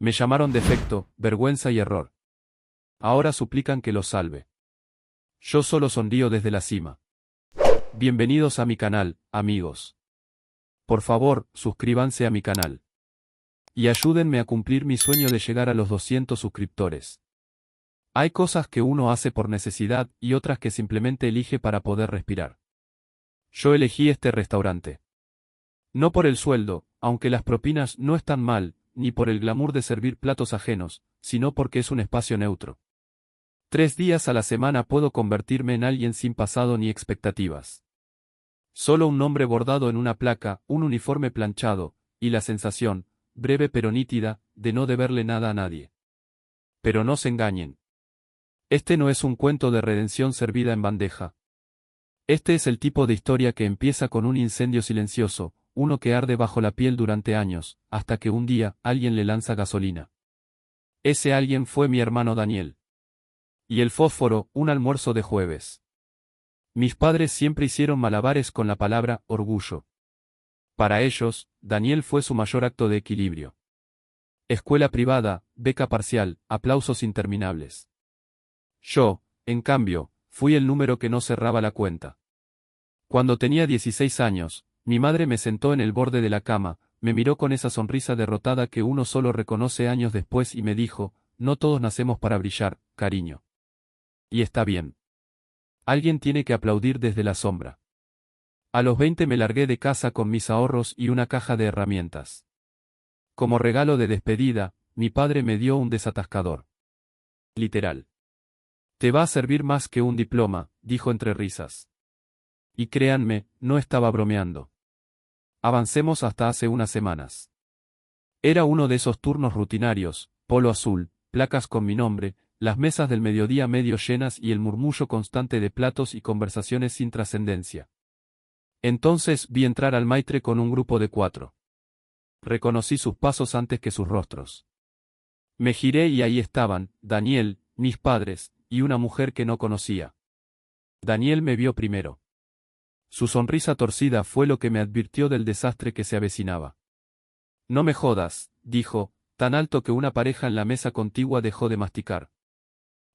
Me llamaron defecto, vergüenza y error. Ahora suplican que los salve. Yo solo sonrío desde la cima. Bienvenidos a mi canal, amigos. Por favor, suscríbanse a mi canal. Y ayúdenme a cumplir mi sueño de llegar a los 200 suscriptores. Hay cosas que uno hace por necesidad y otras que simplemente elige para poder respirar. Yo elegí este restaurante. No por el sueldo, aunque las propinas no están mal, ni por el glamour de servir platos ajenos, sino porque es un espacio neutro. 3 días a la semana puedo convertirme en alguien sin pasado ni expectativas. Solo un nombre bordado en una placa, un uniforme planchado, y la sensación, breve pero nítida, de no deberle nada a nadie. Pero no se engañen. Este no es un cuento de redención servida en bandeja. Este es el tipo de historia que empieza con un incendio silencioso, uno que arde bajo la piel durante años, hasta que un día alguien le lanza gasolina. Ese alguien fue mi hermano Daniel. Y el fósforo, un almuerzo de jueves. Mis padres siempre hicieron malabares con la palabra orgullo. Para ellos, Daniel fue su mayor acto de equilibrio. Escuela privada, beca parcial, aplausos interminables. Yo, en cambio, fui el número que no cerraba la cuenta. Cuando tenía 16 años, mi madre me sentó en el borde de la cama, me miró con esa sonrisa derrotada que uno solo reconoce años después y me dijo, no todos nacemos para brillar, cariño. Y está bien. Alguien tiene que aplaudir desde la sombra. A los 20 me largué de casa con mis ahorros y una caja de herramientas. Como regalo de despedida, mi padre me dio un desatascador. Literal. Te va a servir más que un diploma, dijo entre risas. Y créanme, no estaba bromeando. Avancemos hasta hace unas semanas. Era uno de esos turnos rutinarios, polo azul, placas con mi nombre, las mesas del mediodía medio llenas y el murmullo constante de platos y conversaciones sin trascendencia. Entonces vi entrar al Maitre con un grupo de 4. Reconocí sus pasos antes que sus rostros. Me giré y ahí estaban, Daniel, mis padres, y una mujer que no conocía. Daniel me vio primero. Su sonrisa torcida fue lo que me advirtió del desastre que se avecinaba. No me jodas, dijo, tan alto que una pareja en la mesa contigua dejó de masticar.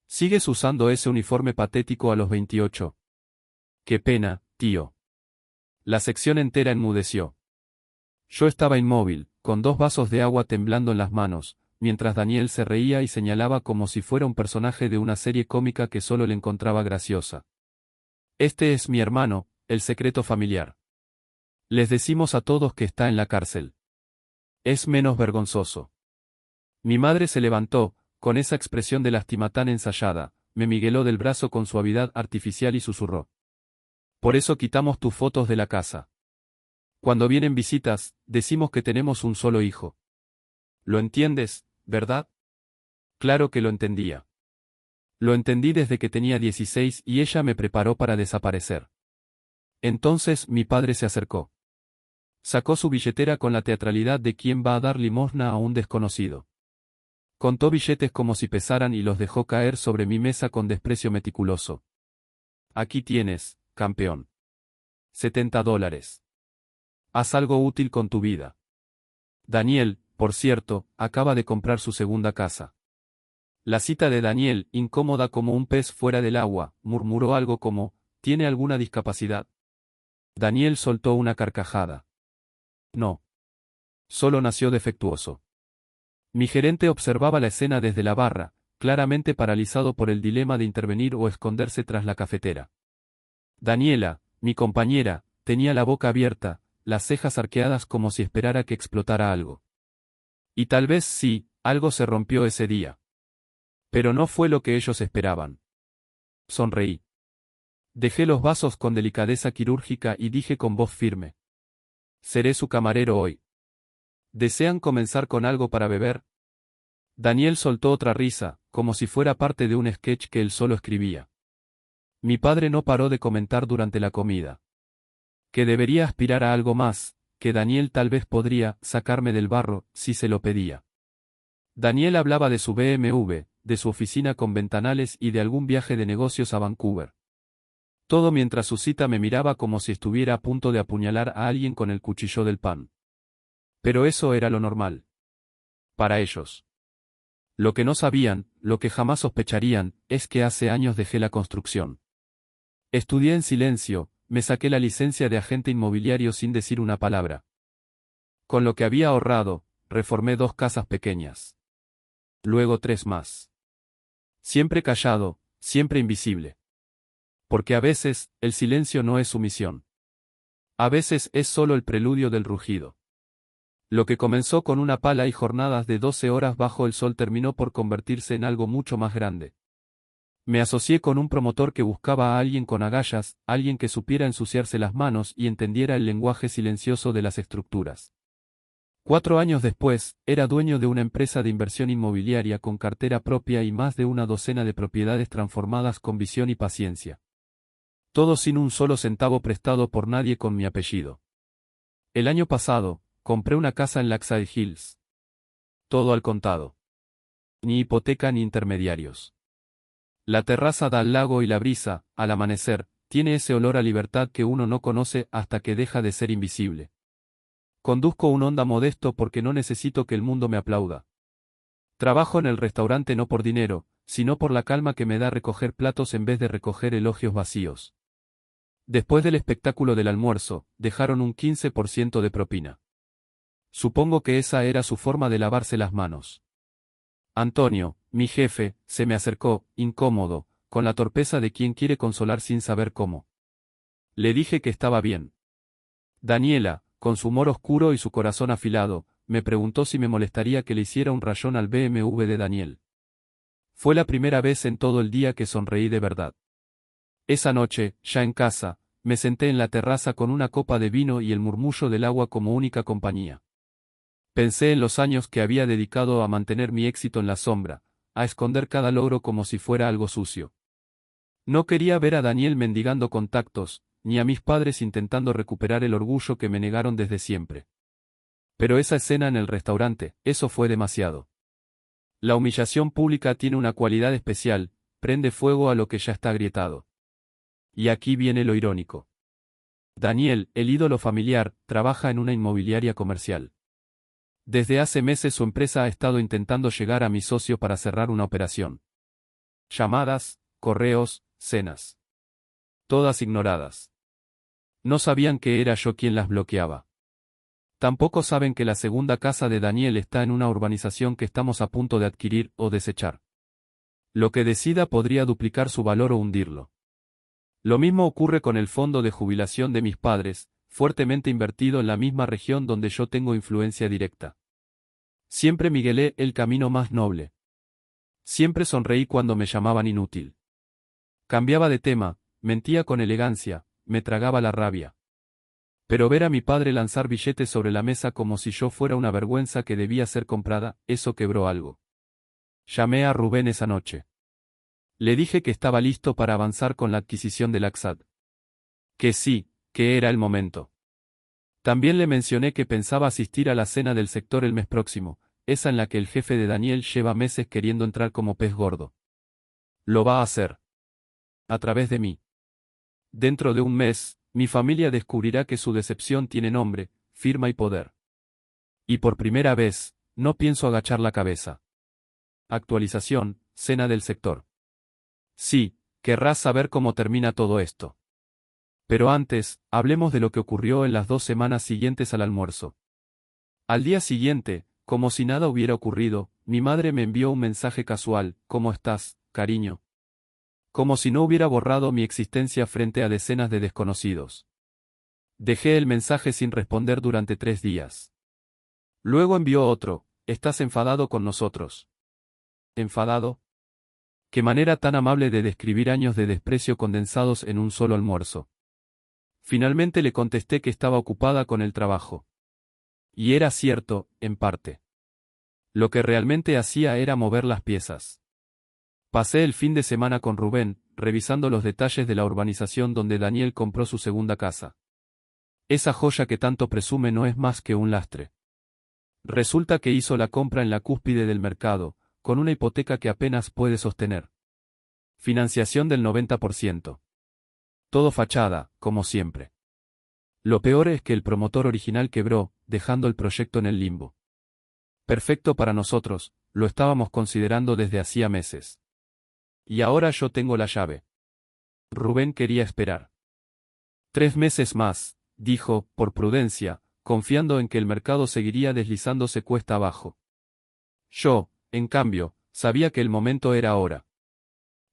¿Sigues usando ese uniforme patético a los 28? Qué pena, tío. La sección entera enmudeció. Yo estaba inmóvil, con 2 vasos de agua temblando en las manos, mientras Daniel se reía y señalaba como si fuera un personaje de una serie cómica que solo le encontraba graciosa. Este es mi hermano, el secreto familiar. Les decimos a todos que está en la cárcel. Es menos vergonzoso. Mi madre se levantó, con esa expresión de lástima tan ensayada, me migueló del brazo con suavidad artificial y susurró. Por eso quitamos tus fotos de la casa. Cuando vienen visitas, decimos que tenemos un solo hijo. ¿Lo entiendes, verdad? Claro que lo entendía. Lo entendí desde que tenía 16 y ella me preparó para desaparecer. Entonces mi padre se acercó. Sacó su billetera con la teatralidad de quien va a dar limosna a un desconocido. Contó billetes como si pesaran y los dejó caer sobre mi mesa con desprecio meticuloso. Aquí tienes, campeón. $70. Haz algo útil con tu vida. Daniel, por cierto, acaba de comprar su segunda casa. La cita de Daniel, incómoda como un pez fuera del agua, murmuró algo como, ¿tiene alguna discapacidad? Daniel soltó una carcajada. No. Solo nació defectuoso. Mi gerente observaba la escena desde la barra, claramente paralizado por el dilema de intervenir o esconderse tras la cafetera. Daniela, mi compañera, tenía la boca abierta, las cejas arqueadas como si esperara que explotara algo. Y tal vez sí, algo se rompió ese día. Pero no fue lo que ellos esperaban. Sonreí. Dejé los vasos con delicadeza quirúrgica y dije con voz firme. Seré su camarero hoy. ¿Desean comenzar con algo para beber? Daniel soltó otra risa, como si fuera parte de un sketch que él solo escribía. Mi padre no paró de comentar durante la comida. Que debería aspirar a algo más, que Daniel tal vez podría sacarme del barro, si se lo pedía. Daniel hablaba de su BMW, de su oficina con ventanales y de algún viaje de negocios a Vancouver. Todo mientras su cita me miraba como si estuviera a punto de apuñalar a alguien con el cuchillo del pan. Pero eso era lo normal. Para ellos. Lo que no sabían, lo que jamás sospecharían, es que hace años dejé la construcción. Estudié en silencio, me saqué la licencia de agente inmobiliario sin decir una palabra. Con lo que había ahorrado, reformé 2 casas pequeñas. Luego 3 más. Siempre callado, siempre invisible. Porque a veces, el silencio no es sumisión. A veces es solo el preludio del rugido. Lo que comenzó con una pala y jornadas de 12 horas bajo el sol terminó por convertirse en algo mucho más grande. Me asocié con un promotor que buscaba a alguien con agallas, alguien que supiera ensuciarse las manos y entendiera el lenguaje silencioso de las estructuras. 4 años después, era dueño de una empresa de inversión inmobiliaria con cartera propia y más de una docena de propiedades transformadas con visión y paciencia. Todo sin un solo centavo prestado por nadie con mi apellido. El año pasado, compré una casa en Lakeside Hills. Todo al contado. Ni hipoteca ni intermediarios. La terraza da al lago y la brisa, al amanecer, tiene ese olor a libertad que uno no conoce hasta que deja de ser invisible. Conduzco un Honda modesto porque no necesito que el mundo me aplauda. Trabajo en el restaurante no por dinero, sino por la calma que me da recoger platos en vez de recoger elogios vacíos. Después del espectáculo del almuerzo, dejaron un 15% de propina. Supongo que esa era su forma de lavarse las manos. Antonio, mi jefe, se me acercó, incómodo, con la torpeza de quien quiere consolar sin saber cómo. Le dije que estaba bien. Daniela, con su humor oscuro y su corazón afilado, me preguntó si me molestaría que le hiciera un rayón al BMW de Daniel. Fue la primera vez en todo el día que sonreí de verdad. Esa noche, ya en casa, me senté en la terraza con una copa de vino y el murmullo del agua como única compañía. Pensé en los años que había dedicado a mantener mi éxito en la sombra, a esconder cada logro como si fuera algo sucio. No quería ver a Daniel mendigando contactos, ni a mis padres intentando recuperar el orgullo que me negaron desde siempre. Pero esa escena en el restaurante, eso fue demasiado. La humillación pública tiene una cualidad especial, prende fuego a lo que ya está agrietado. Y aquí viene lo irónico. Daniel, el ídolo familiar, trabaja en una inmobiliaria comercial. Desde hace meses su empresa ha estado intentando llegar a mi socio para cerrar una operación. Llamadas, correos, cenas. Todas ignoradas. No sabían que era yo quien las bloqueaba. Tampoco saben que la segunda casa de Daniel está en una urbanización que estamos a punto de adquirir o desechar. Lo que decida podría duplicar su valor o hundirlo. Lo mismo ocurre con el fondo de jubilación de mis padres, fuertemente invertido en la misma región donde yo tengo influencia directa. Siempre miguelé el camino más noble. Siempre sonreí cuando me llamaban inútil. Cambiaba de tema, mentía con elegancia, me tragaba la rabia. Pero ver a mi padre lanzar billetes sobre la mesa como si yo fuera una vergüenza que debía ser comprada, eso quebró algo. Llamé a Rubén esa noche. Le dije que estaba listo para avanzar con la adquisición del Laksad. Que sí, que era el momento. También le mencioné que pensaba asistir a la cena del sector el mes próximo, esa en la que el jefe de Daniel lleva meses queriendo entrar como pez gordo. Lo va a hacer. A través de mí. Dentro de un mes, mi familia descubrirá que su decepción tiene nombre, firma y poder. Y por primera vez, no pienso agachar la cabeza. Actualización, cena del sector. Sí, querrás saber cómo termina todo esto. Pero antes, hablemos de lo que ocurrió en las 2 semanas siguientes al almuerzo. Al día siguiente, como si nada hubiera ocurrido, mi madre me envió un mensaje casual: ¿cómo estás, cariño? Como si no hubiera borrado mi existencia frente a decenas de desconocidos. Dejé el mensaje sin responder durante 3 días. Luego envió otro: ¿estás enfadado con nosotros? ¿Enfadado? Qué manera tan amable de describir años de desprecio condensados en un solo almuerzo. Finalmente le contesté que estaba ocupada con el trabajo. Y era cierto, en parte. Lo que realmente hacía era mover las piezas. Pasé el fin de semana con Rubén, revisando los detalles de la urbanización donde Daniel compró su segunda casa. Esa joya que tanto presume no es más que un lastre. Resulta que hizo la compra en la cúspide del mercado, con una hipoteca que apenas puede sostener. Financiación del 90%. Todo fachada, como siempre. Lo peor es que el promotor original quebró, dejando el proyecto en el limbo. Perfecto para nosotros, lo estábamos considerando desde hacía meses. Y ahora yo tengo la llave. Rubén quería esperar 3 meses más, dijo, por prudencia, confiando en que el mercado seguiría deslizándose cuesta abajo. Yo, en cambio, sabía que el momento era ahora.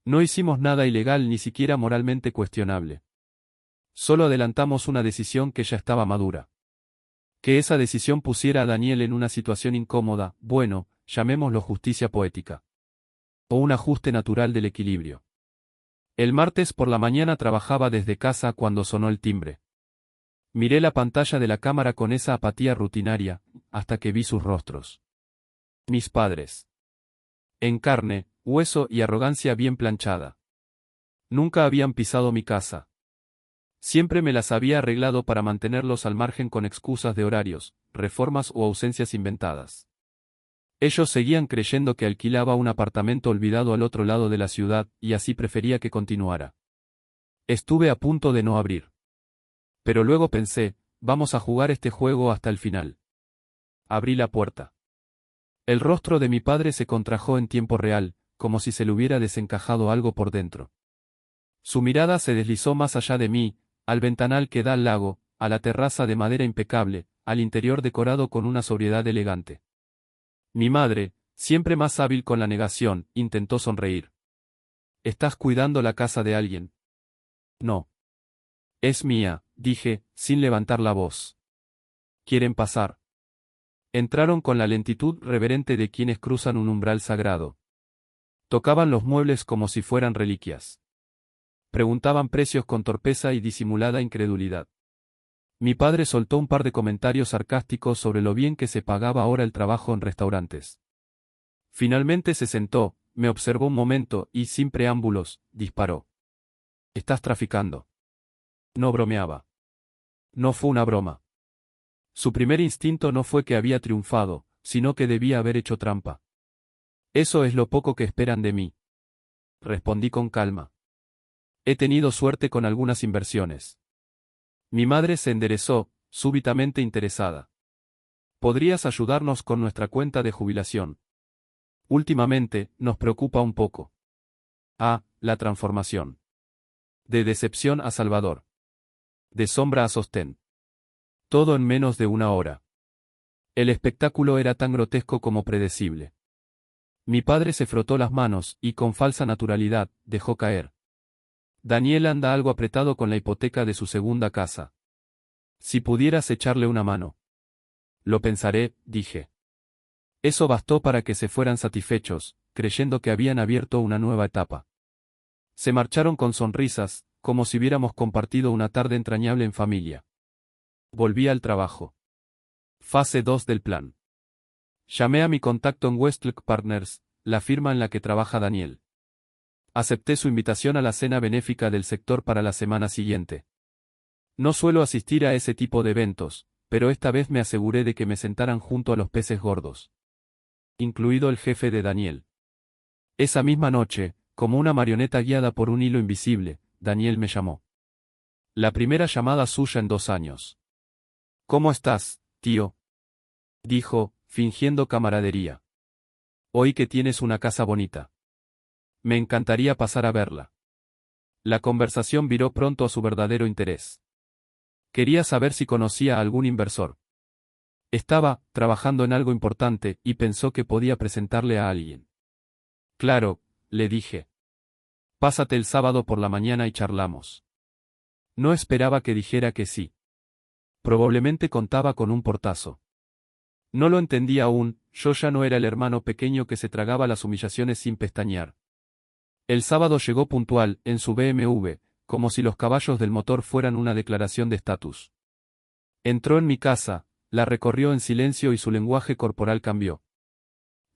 No hicimos nada ilegal ni siquiera moralmente cuestionable. Solo adelantamos una decisión que ya estaba madura. Que esa decisión pusiera a Daniel en una situación incómoda, bueno, llamémoslo justicia poética. O un ajuste natural del equilibrio. El martes por la mañana trabajaba desde casa cuando sonó el timbre. Miré la pantalla de la cámara con esa apatía rutinaria, hasta que vi sus rostros. Mis padres. En carne, hueso y arrogancia bien planchada. Nunca habían pisado mi casa. Siempre me las había arreglado para mantenerlos al margen con excusas de horarios, reformas o ausencias inventadas. Ellos seguían creyendo que alquilaba un apartamento olvidado al otro lado de la ciudad, y así prefería que continuara. Estuve a punto de no abrir. Pero luego pensé, vamos a jugar este juego hasta el final. Abrí la puerta. El rostro de mi padre se contrajo en tiempo real, como si se le hubiera desencajado algo por dentro. Su mirada se deslizó más allá de mí, al ventanal que da al lago, a la terraza de madera impecable, al interior decorado con una sobriedad elegante. Mi madre, siempre más hábil con la negación, intentó sonreír. ¿Estás cuidando la casa de alguien? No. Es mía, dije, sin levantar la voz. ¿Quieren pasar? Entraron con la lentitud reverente de quienes cruzan un umbral sagrado. Tocaban los muebles como si fueran reliquias. Preguntaban precios con torpeza y disimulada incredulidad. Mi padre soltó un par de comentarios sarcásticos sobre lo bien que se pagaba ahora el trabajo en restaurantes. Finalmente se sentó, me observó un momento y, sin preámbulos, disparó. ¿Estás traficando? No bromeaba. No fue una broma. Su primer instinto no fue que había triunfado, sino que debía haber hecho trampa. Eso es lo poco que esperan de mí. Respondí con calma. He tenido suerte con algunas inversiones. Mi madre se enderezó, súbitamente interesada. ¿Podrías ayudarnos con nuestra cuenta de jubilación? Últimamente, nos preocupa un poco. La transformación. De decepción a Salvador. De sombra a sostén. Todo en menos de una hora. El espectáculo era tan grotesco como predecible. Mi padre se frotó las manos y, con falsa naturalidad, dejó caer. Daniel anda algo apretado con la hipoteca de su segunda casa. Si pudieras echarle una mano. Lo pensaré, dije. Eso bastó para que se fueran satisfechos, creyendo que habían abierto una nueva etapa. Se marcharon con sonrisas, como si hubiéramos compartido una tarde entrañable en familia. Volví al trabajo. Fase 2 del plan. Llamé a mi contacto en Westlake Partners, la firma en la que trabaja Daniel. Acepté su invitación a la cena benéfica del sector para la semana siguiente. No suelo asistir a ese tipo de eventos, pero esta vez me aseguré de que me sentaran junto a los peces gordos. Incluido el jefe de Daniel. Esa misma noche, como una marioneta guiada por un hilo invisible, Daniel me llamó. La primera llamada suya en 2 años. ¿Cómo estás, tío? Dijo, fingiendo camaradería. Oí que tienes una casa bonita. Me encantaría pasar a verla. La conversación viró pronto a su verdadero interés. Quería saber si conocía a algún inversor. Estaba trabajando en algo importante y pensó que podía presentarle a alguien. Claro, le dije. Pásate el sábado por la mañana y charlamos. No esperaba que dijera que sí. Probablemente contaba con un portazo. No lo entendía aún, yo ya no era el hermano pequeño que se tragaba las humillaciones sin pestañear. El sábado llegó puntual, en su BMW, como si los caballos del motor fueran una declaración de estatus. Entró en mi casa, la recorrió en silencio y su lenguaje corporal cambió.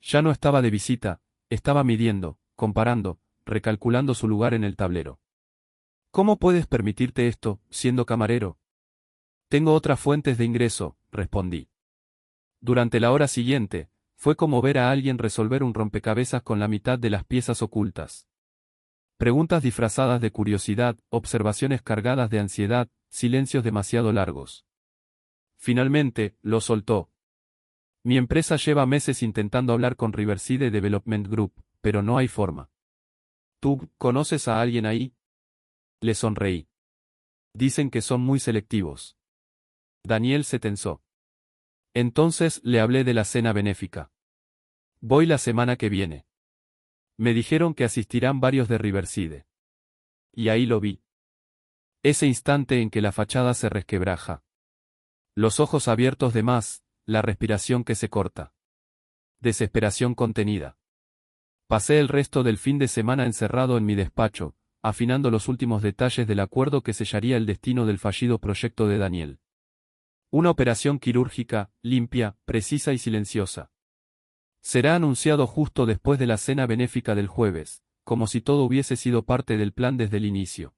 Ya no estaba de visita, estaba midiendo, comparando, recalculando su lugar en el tablero. ¿Cómo puedes permitirte esto, siendo camarero? Tengo otras fuentes de ingreso, respondí. Durante la hora siguiente, fue como ver a alguien resolver un rompecabezas con la mitad de las piezas ocultas. Preguntas disfrazadas de curiosidad, observaciones cargadas de ansiedad, silencios demasiado largos. Finalmente, lo soltó. Mi empresa lleva meses intentando hablar con Riverside Development Group, pero no hay forma. ¿Tú conoces a alguien ahí? Le sonreí. Dicen que son muy selectivos. Daniel se tensó. Entonces le hablé de la cena benéfica. Voy la semana que viene. Me dijeron que asistirán varios de Riverside. Y ahí lo vi. Ese instante en que la fachada se resquebraja. Los ojos abiertos de más, la respiración que se corta. Desesperación contenida. Pasé el resto del fin de semana encerrado en mi despacho, afinando los últimos detalles del acuerdo que sellaría el destino del fallido proyecto de Daniel. Una operación quirúrgica, limpia, precisa y silenciosa. Será anunciado justo después de la cena benéfica del jueves, como si todo hubiese sido parte del plan desde el inicio.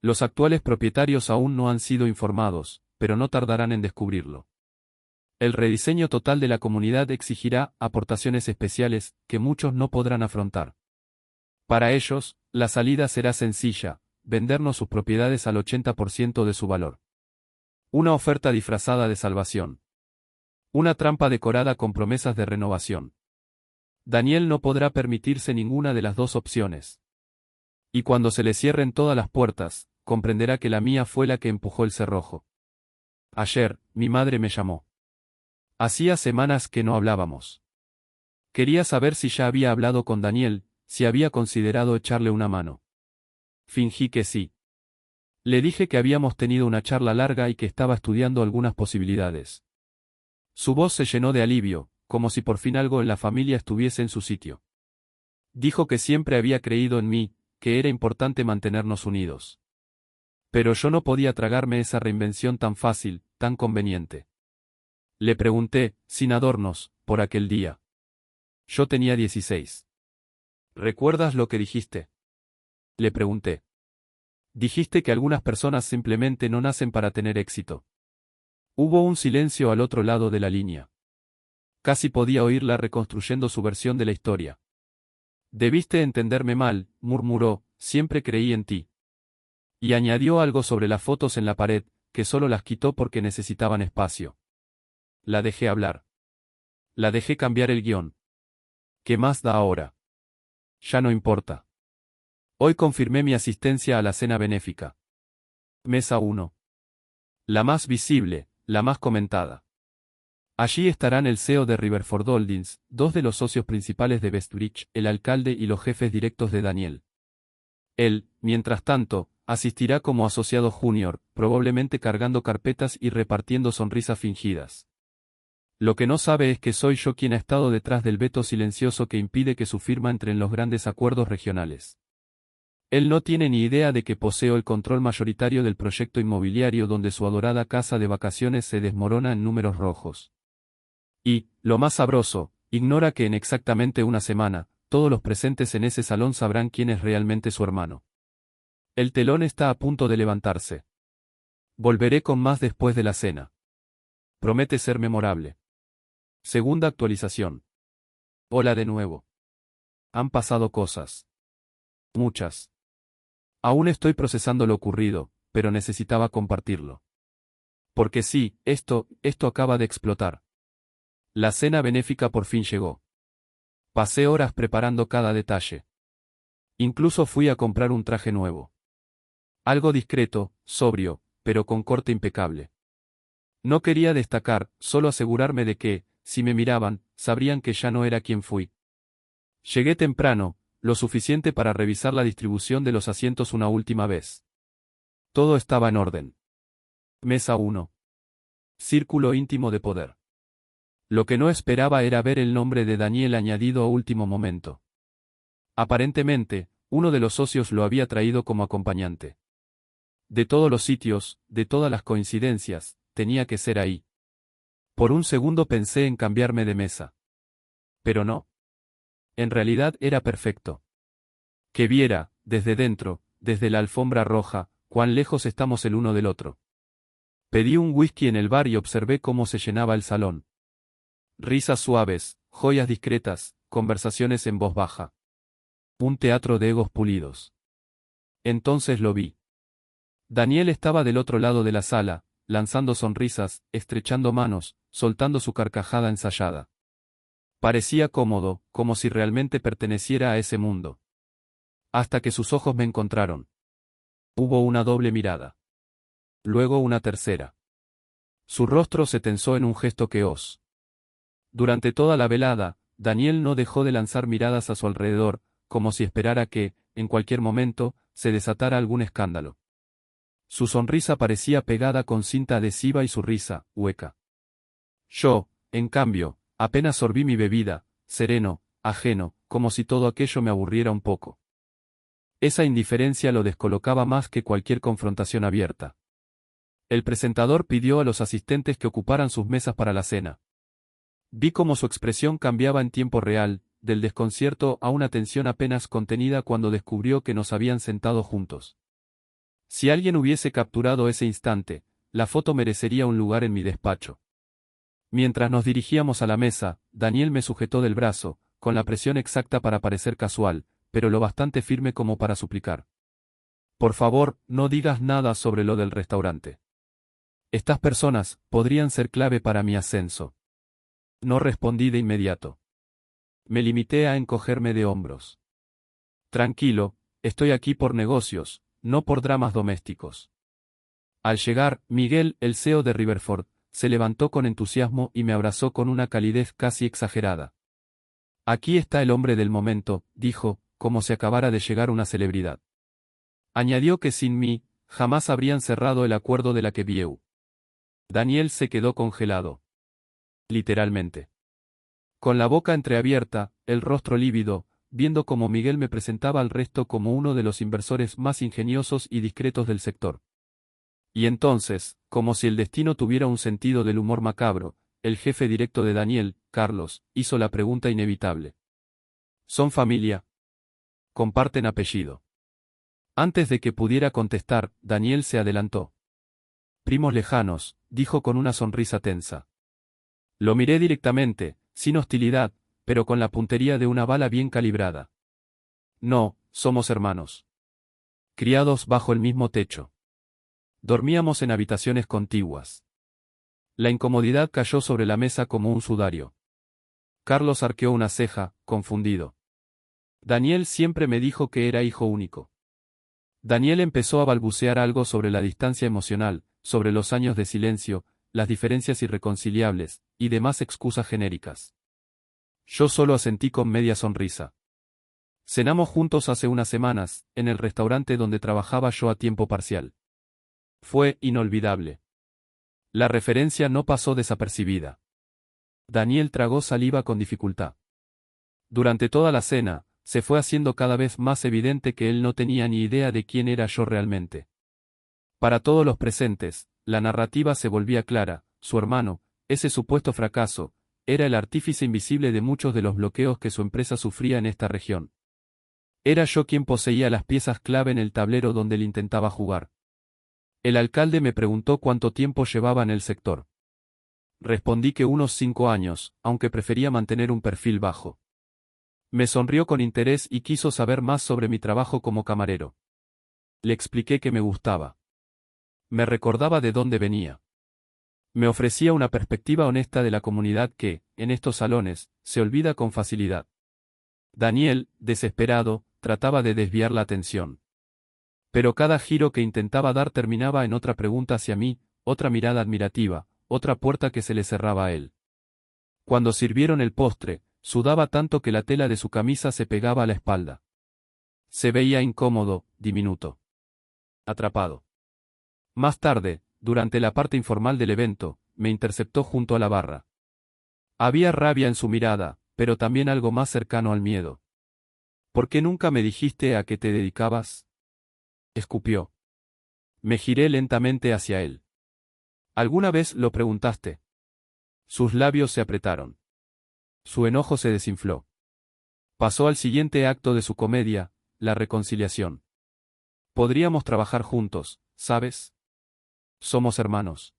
Los actuales propietarios aún no han sido informados, pero no tardarán en descubrirlo. El rediseño total de la comunidad exigirá aportaciones especiales que muchos no podrán afrontar. Para ellos, la salida será sencilla: vendernos sus propiedades al 80% de su valor. Una oferta disfrazada de salvación. Una trampa decorada con promesas de renovación. Daniel no podrá permitirse ninguna de las dos opciones. Y cuando se le cierren todas las puertas, comprenderá que la mía fue la que empujó el cerrojo. Ayer, mi madre me llamó. Hacía semanas que no hablábamos. Quería saber si ya había hablado con Daniel, si había considerado echarle una mano. Fingí que sí. Le dije que habíamos tenido una charla larga y que estaba estudiando algunas posibilidades. Su voz se llenó de alivio, como si por fin algo en la familia estuviese en su sitio. Dijo que siempre había creído en mí, que era importante mantenernos unidos. Pero yo no podía tragarme esa reinvención tan fácil, tan conveniente. Le pregunté, sin adornos, por aquel día. Yo tenía 16. ¿Recuerdas lo que dijiste? Le pregunté. Dijiste que algunas personas simplemente no nacen para tener éxito. Hubo un silencio al otro lado de la línea. Casi podía oírla reconstruyendo su versión de la historia. Debiste entenderme mal, murmuró, siempre creí en ti. Y añadió algo sobre las fotos en la pared, que solo las quitó porque necesitaban espacio. La dejé hablar. La dejé cambiar el guión. ¿Qué más da ahora? Ya no importa. Hoy confirmé mi asistencia a la cena benéfica. Mesa 1. La más visible, la más comentada. Allí estarán el CEO de Riverford Holdings, dos de los socios principales de Bestbridge, el alcalde y los jefes directos de Daniel. Él, mientras tanto, asistirá como asociado junior, probablemente cargando carpetas y repartiendo sonrisas fingidas. Lo que no sabe es que soy yo quien ha estado detrás del veto silencioso que impide que su firma entre en los grandes acuerdos regionales. Él no tiene ni idea de que poseo el control mayoritario del proyecto inmobiliario donde su adorada casa de vacaciones se desmorona en números rojos. Y, lo más sabroso, ignora que en exactamente una semana, todos los presentes en ese salón sabrán quién es realmente su hermano. El telón está a punto de levantarse. Volveré con más después de la cena. Promete ser memorable. Segunda actualización. Hola de nuevo. Han pasado cosas. Muchas. Aún estoy procesando lo ocurrido, pero necesitaba compartirlo. Porque sí, esto acaba de explotar. La cena benéfica por fin llegó. Pasé horas preparando cada detalle. Incluso fui a comprar un traje nuevo. Algo discreto, sobrio, pero con corte impecable. No quería destacar, solo asegurarme de que, si me miraban, sabrían que ya no era quien fui. Llegué temprano, lo suficiente para revisar la distribución de los asientos una última vez. Todo estaba en orden. Mesa 1. Círculo íntimo de poder. Lo que no esperaba era ver el nombre de Daniel añadido a último momento. Aparentemente, uno de los socios lo había traído como acompañante. De todos los sitios, de todas las coincidencias, tenía que ser ahí. Por un segundo pensé en cambiarme de mesa. Pero no. En realidad era perfecto. Que viera, desde dentro, desde la alfombra roja, cuán lejos estamos el uno del otro. Pedí un whisky en el bar y observé cómo se llenaba el salón. Risas suaves, joyas discretas, conversaciones en voz baja. Un teatro de egos pulidos. Entonces lo vi. Daniel estaba del otro lado de la sala, lanzando sonrisas, estrechando manos, soltando su carcajada ensayada. Parecía cómodo, como si realmente perteneciera a ese mundo. Hasta que sus ojos me encontraron. Hubo una doble mirada. Luego una tercera. Su rostro se tensó en un gesto que os. Durante toda la velada, Daniel no dejó de lanzar miradas a su alrededor, como si esperara que, en cualquier momento, se desatara algún escándalo. Su sonrisa parecía pegada con cinta adhesiva y su risa, hueca. Yo, en cambio, apenas sorbí mi bebida, sereno, ajeno, como si todo aquello me aburriera un poco. Esa indiferencia lo descolocaba más que cualquier confrontación abierta. El presentador pidió a los asistentes que ocuparan sus mesas para la cena. Vi cómo su expresión cambiaba en tiempo real, del desconcierto a una tensión apenas contenida cuando descubrió que nos habían sentado juntos. Si alguien hubiese capturado ese instante, la foto merecería un lugar en mi despacho. Mientras nos dirigíamos a la mesa, Daniel me sujetó del brazo, con la presión exacta para parecer casual, pero lo bastante firme como para suplicar. Por favor, no digas nada sobre lo del restaurante. Estas personas podrían ser clave para mi ascenso. No respondí de inmediato. Me limité a encogerme de hombros. Tranquilo, estoy aquí por negocios, no por dramas domésticos. Al llegar, Miguel, el CEO de Riverford, se levantó con entusiasmo y me abrazó con una calidez casi exagerada. Aquí está el hombre del momento, dijo, como si acabara de llegar una celebridad. Añadió que sin mí, jamás habrían cerrado el acuerdo de la que vieu. Daniel se quedó congelado. Literalmente. Con la boca entreabierta, el rostro lívido, viendo cómo Miguel me presentaba al resto como uno de los inversores más ingeniosos y discretos del sector. Y entonces, como si el destino tuviera un sentido del humor macabro, el jefe directo de Daniel, Carlos, hizo la pregunta inevitable. ¿Son familia? ¿Comparten apellido? Antes de que pudiera contestar, Daniel se adelantó. Primos lejanos, dijo con una sonrisa tensa. Lo miré directamente, sin hostilidad, pero con la puntería de una bala bien calibrada. No, somos hermanos. Criados bajo el mismo techo. Dormíamos en habitaciones contiguas. La incomodidad cayó sobre la mesa como un sudario. Carlos arqueó una ceja, confundido. Daniel siempre me dijo que era hijo único. Daniel empezó a balbucear algo sobre la distancia emocional, sobre los años de silencio, las diferencias irreconciliables, y demás excusas genéricas. Yo solo asentí con media sonrisa. Cenamos juntos hace unas semanas, en el restaurante donde trabajaba yo a tiempo parcial. Fue inolvidable. La referencia no pasó desapercibida. Daniel tragó saliva con dificultad. Durante toda la cena, se fue haciendo cada vez más evidente que él no tenía ni idea de quién era yo realmente. Para todos los presentes, la narrativa se volvía clara, su hermano, ese supuesto fracaso, era el artífice invisible de muchos de los bloqueos que su empresa sufría en esta región. Era yo quien poseía las piezas clave en el tablero donde él intentaba jugar. El alcalde me preguntó cuánto tiempo llevaba en el sector. Respondí que unos 5 años, aunque prefería mantener un perfil bajo. Me sonrió con interés y quiso saber más sobre mi trabajo como camarero. Le expliqué que me gustaba. Me recordaba de dónde venía. Me ofrecía una perspectiva honesta de la comunidad que, en estos salones, se olvida con facilidad. Daniel, desesperado, trataba de desviar la atención. Pero cada giro que intentaba dar terminaba en otra pregunta hacia mí, otra mirada admirativa, otra puerta que se le cerraba a él. Cuando sirvieron el postre, sudaba tanto que la tela de su camisa se pegaba a la espalda. Se veía incómodo, diminuto. Atrapado. Más tarde, durante la parte informal del evento, me interceptó junto a la barra. Había rabia en su mirada, pero también algo más cercano al miedo. ¿Por qué nunca me dijiste a qué te dedicabas? Escupió. Me giré lentamente hacia él. ¿Alguna vez lo preguntaste? Sus labios se apretaron. Su enojo se desinfló. Pasó al siguiente acto de su comedia, la reconciliación. Podríamos trabajar juntos, ¿sabes? Somos hermanos.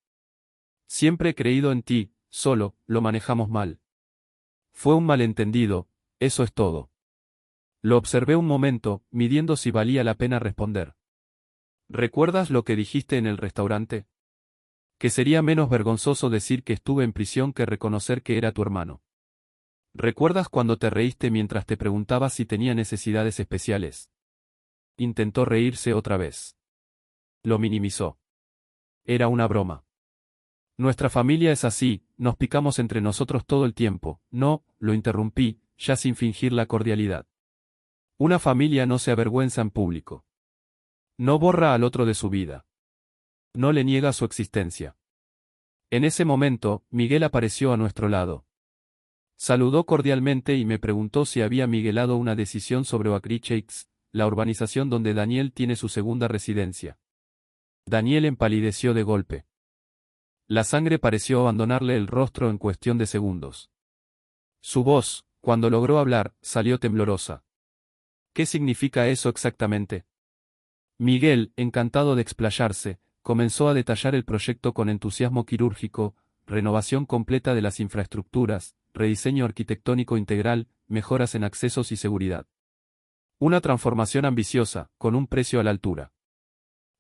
Siempre he creído en ti, solo, lo manejamos mal. Fue un malentendido, eso es todo. Lo observé un momento, midiendo si valía la pena responder. ¿Recuerdas lo que dijiste en el restaurante? Que sería menos vergonzoso decir que estuve en prisión que reconocer que era tu hermano. ¿Recuerdas cuando te reíste mientras te preguntabas si tenía necesidades especiales? Intentó reírse otra vez. Lo minimizó. Era una broma. Nuestra familia es así, nos picamos entre nosotros todo el tiempo. No, lo interrumpí, ya sin fingir la cordialidad. Una familia no se avergüenza en público. No borra al otro de su vida. No le niega su existencia. En ese momento, Miguel apareció a nuestro lado. Saludó cordialmente y me preguntó si había miguelado una decisión sobre Oak Heights, la urbanización donde Daniel tiene su segunda residencia. Daniel empalideció de golpe. La sangre pareció abandonarle el rostro en cuestión de segundos. Su voz, cuando logró hablar, salió temblorosa. ¿Qué significa eso exactamente? Miguel, encantado de explayarse, comenzó a detallar el proyecto con entusiasmo quirúrgico, renovación completa de las infraestructuras, rediseño arquitectónico integral, mejoras en accesos y seguridad. Una transformación ambiciosa, con un precio a la altura.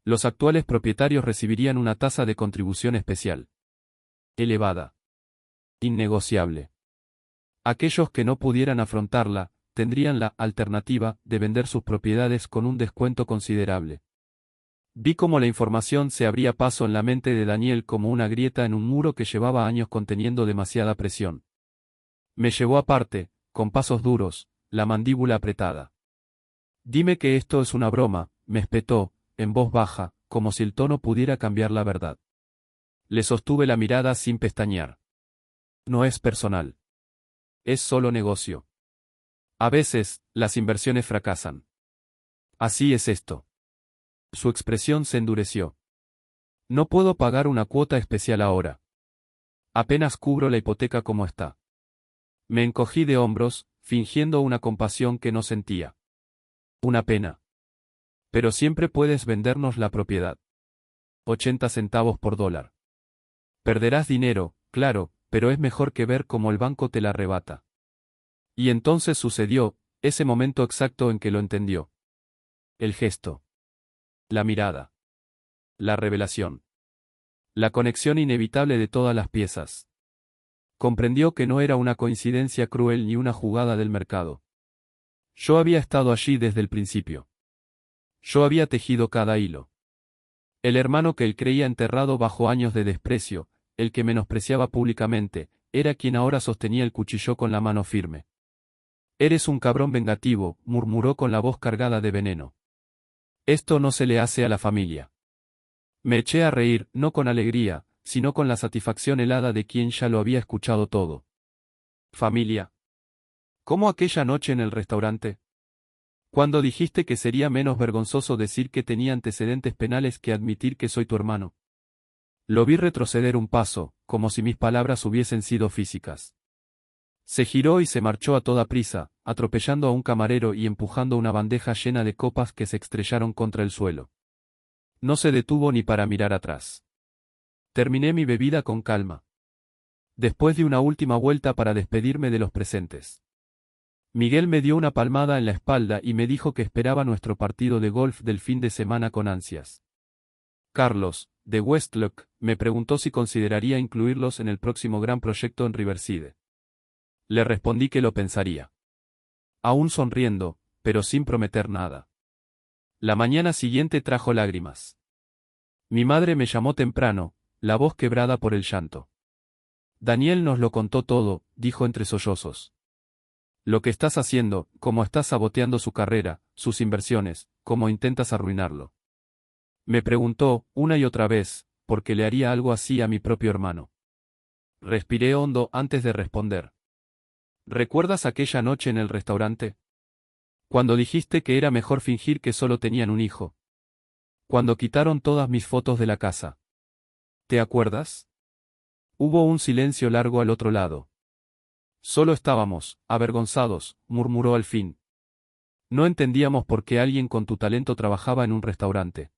Los actuales propietarios recibirían una tasa de contribución especial. Elevada. Innegociable. Aquellos que no pudieran afrontarla, tendrían la alternativa de vender sus propiedades con un descuento considerable. Vi cómo la información se abría paso en la mente de Daniel como una grieta en un muro que llevaba años conteniendo demasiada presión. Me llevó aparte, con pasos duros, la mandíbula apretada. Dime que esto es una broma, me espetó, en voz baja, como si el tono pudiera cambiar la verdad. Le sostuve la mirada sin pestañear. No es personal. Es solo negocio. A veces, las inversiones fracasan. Así es esto. Su expresión se endureció. No puedo pagar una cuota especial ahora. Apenas cubro la hipoteca como está. Me encogí de hombros, fingiendo una compasión que no sentía. Una pena. Pero siempre puedes vendernos la propiedad. 80 centavos por dólar. Perderás dinero, claro, pero es mejor que ver cómo el banco te la arrebata. Y entonces sucedió, ese momento exacto en que lo entendió. El gesto. La mirada. La revelación. La conexión inevitable de todas las piezas. Comprendió que no era una coincidencia cruel ni una jugada del mercado. Yo había estado allí desde el principio. Yo había tejido cada hilo. El hermano que él creía enterrado bajo años de desprecio, el que menospreciaba públicamente, era quien ahora sostenía el cuchillo con la mano firme. Eres un cabrón vengativo, murmuró con la voz cargada de veneno. Esto no se le hace a la familia. Me eché a reír, no con alegría, sino con la satisfacción helada de quien ya lo había escuchado todo. Familia. ¿Cómo aquella noche en el restaurante? Cuando dijiste que sería menos vergonzoso decir que tenía antecedentes penales que admitir que soy tu hermano. Lo vi retroceder un paso, como si mis palabras hubiesen sido físicas. Se giró y se marchó a toda prisa, atropellando a un camarero y empujando una bandeja llena de copas que se estrellaron contra el suelo. No se detuvo ni para mirar atrás. Terminé mi bebida con calma. Después de una última vuelta para despedirme de los presentes. Miguel me dio una palmada en la espalda y me dijo que esperaba nuestro partido de golf del fin de semana con ansias. Carlos, de Westlock, me preguntó si consideraría incluirlos en el próximo gran proyecto en Riverside. Le respondí que lo pensaría. Aún sonriendo, pero sin prometer nada. La mañana siguiente trajo lágrimas. Mi madre me llamó temprano, la voz quebrada por el llanto. Daniel nos lo contó todo, dijo entre sollozos. Lo que estás haciendo, cómo estás saboteando su carrera, sus inversiones, cómo intentas arruinarlo. Me preguntó, una y otra vez, por qué le haría algo así a mi propio hermano. Respiré hondo antes de responder. ¿Recuerdas aquella noche en el restaurante? Cuando dijiste que era mejor fingir que solo tenían un hijo. Cuando quitaron todas mis fotos de la casa. ¿Te acuerdas? Hubo un silencio largo al otro lado. Solo estábamos, avergonzados, murmuró al fin. No entendíamos por qué alguien con tu talento trabajaba en un restaurante.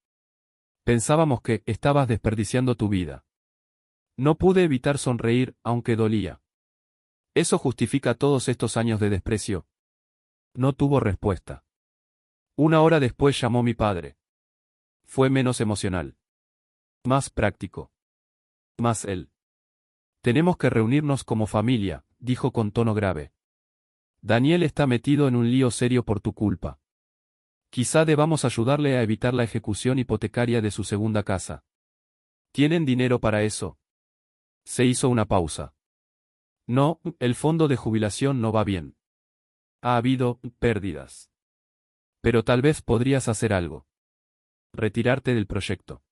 Pensábamos que estabas desperdiciando tu vida. No pude evitar sonreír, aunque dolía. ¿Eso justifica todos estos años de desprecio? No tuvo respuesta. Una hora después llamó mi padre. Fue menos emocional. Más práctico. Más él. Tenemos que reunirnos como familia, dijo con tono grave. Daniel está metido en un lío serio por tu culpa. Quizá debamos ayudarle a evitar la ejecución hipotecaria de su segunda casa. ¿Tienen dinero para eso? Se hizo una pausa. No, el fondo de jubilación no va bien. Ha habido pérdidas. Pero tal vez podrías hacer algo. Retirarte del proyecto.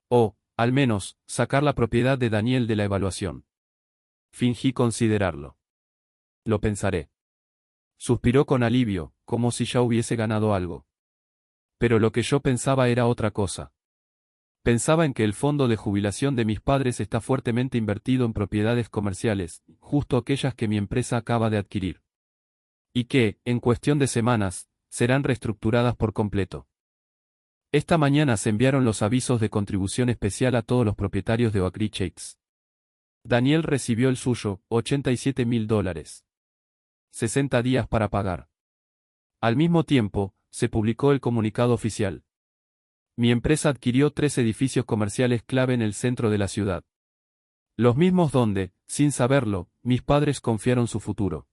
O, al menos, sacar la propiedad de Daniel de la evaluación. Fingí considerarlo. Lo pensaré. Suspiró con alivio, como si ya hubiese ganado algo. Pero lo que yo pensaba era otra cosa. Pensaba en que el fondo de jubilación de mis padres está fuertemente invertido en propiedades comerciales, justo aquellas que mi empresa acaba de adquirir. Y que, en cuestión de semanas, serán reestructuradas por completo. Esta mañana se enviaron los avisos de contribución especial a todos los propietarios de Oakridge Shakes. Daniel recibió el suyo, $87.000. 60 días para pagar. Al mismo tiempo, se publicó el comunicado oficial. Mi empresa adquirió 3 edificios comerciales clave en el centro de la ciudad. Los mismos donde, sin saberlo, mis padres confiaron su futuro.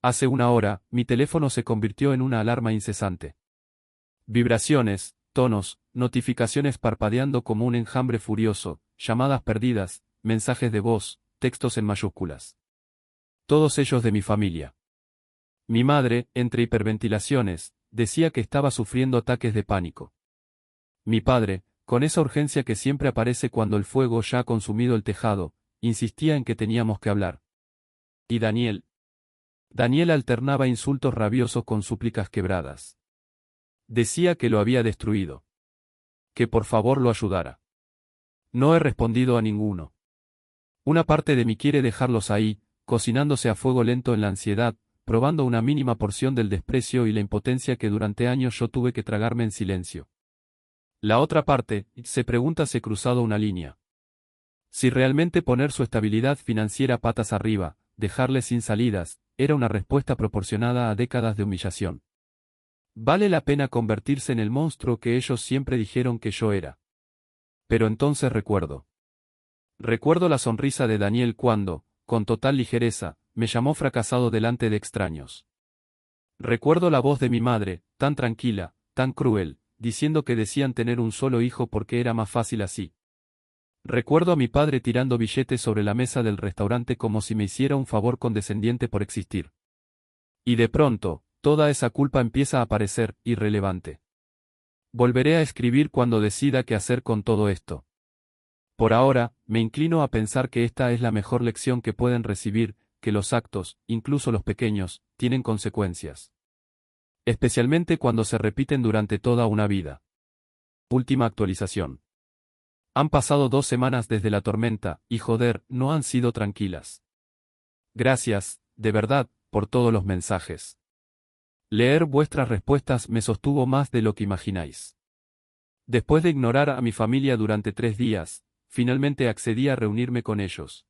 Hace una hora, mi teléfono se convirtió en una alarma incesante. Vibraciones, tonos, notificaciones parpadeando como un enjambre furioso, llamadas perdidas, mensajes de voz, textos en mayúsculas. Todos ellos de mi familia. Mi madre, entre hiperventilaciones, decía que estaba sufriendo ataques de pánico. Mi padre, con esa urgencia que siempre aparece cuando el fuego ya ha consumido el tejado, insistía en que teníamos que hablar. ¿Y Daniel? Daniel alternaba insultos rabiosos con súplicas quebradas. Decía que lo había destruido. Que por favor lo ayudara. No he respondido a ninguno. Una parte de mí quiere dejarlos ahí, cocinándose a fuego lento en la ansiedad, probando una mínima porción del desprecio y la impotencia que durante años yo tuve que tragarme en silencio. La otra parte, se pregunta si he cruzado una línea. Si realmente poner su estabilidad financiera patas arriba, dejarle sin salidas, era una respuesta proporcionada a décadas de humillación. Vale la pena convertirse en el monstruo que ellos siempre dijeron que yo era. Pero entonces recuerdo. Recuerdo la sonrisa de Daniel cuando, con total ligereza, me llamó fracasado delante de extraños. Recuerdo la voz de mi madre, tan tranquila, tan cruel, diciendo que decían tener un solo hijo porque era más fácil así. Recuerdo a mi padre tirando billetes sobre la mesa del restaurante como si me hiciera un favor condescendiente por existir. Y de pronto, toda esa culpa empieza a parecer irrelevante. Volveré a escribir cuando decida qué hacer con todo esto. Por ahora, me inclino a pensar que esta es la mejor lección que pueden recibir, que los actos, incluso los pequeños, tienen consecuencias. Especialmente cuando se repiten durante toda una vida. Última actualización. Han pasado 2 semanas desde la tormenta, y joder, no han sido tranquilas. Gracias, de verdad, por todos los mensajes. Leer vuestras respuestas me sostuvo más de lo que imagináis. Después de ignorar a mi familia durante 3 días, finalmente accedí a reunirme con ellos.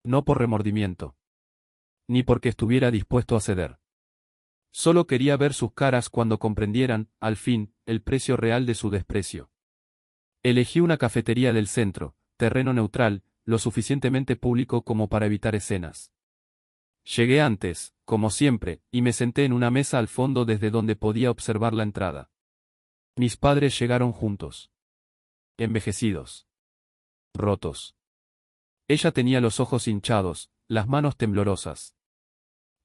No por remordimiento. Ni porque estuviera dispuesto a ceder. Solo quería ver sus caras cuando comprendieran, al fin, el precio real de su desprecio. Elegí una cafetería del centro, terreno neutral, lo suficientemente público como para evitar escenas. Llegué antes, como siempre, y me senté en una mesa al fondo desde donde podía observar la entrada. Mis padres llegaron juntos. Envejecidos. Rotos. Ella tenía los ojos hinchados, las manos temblorosas.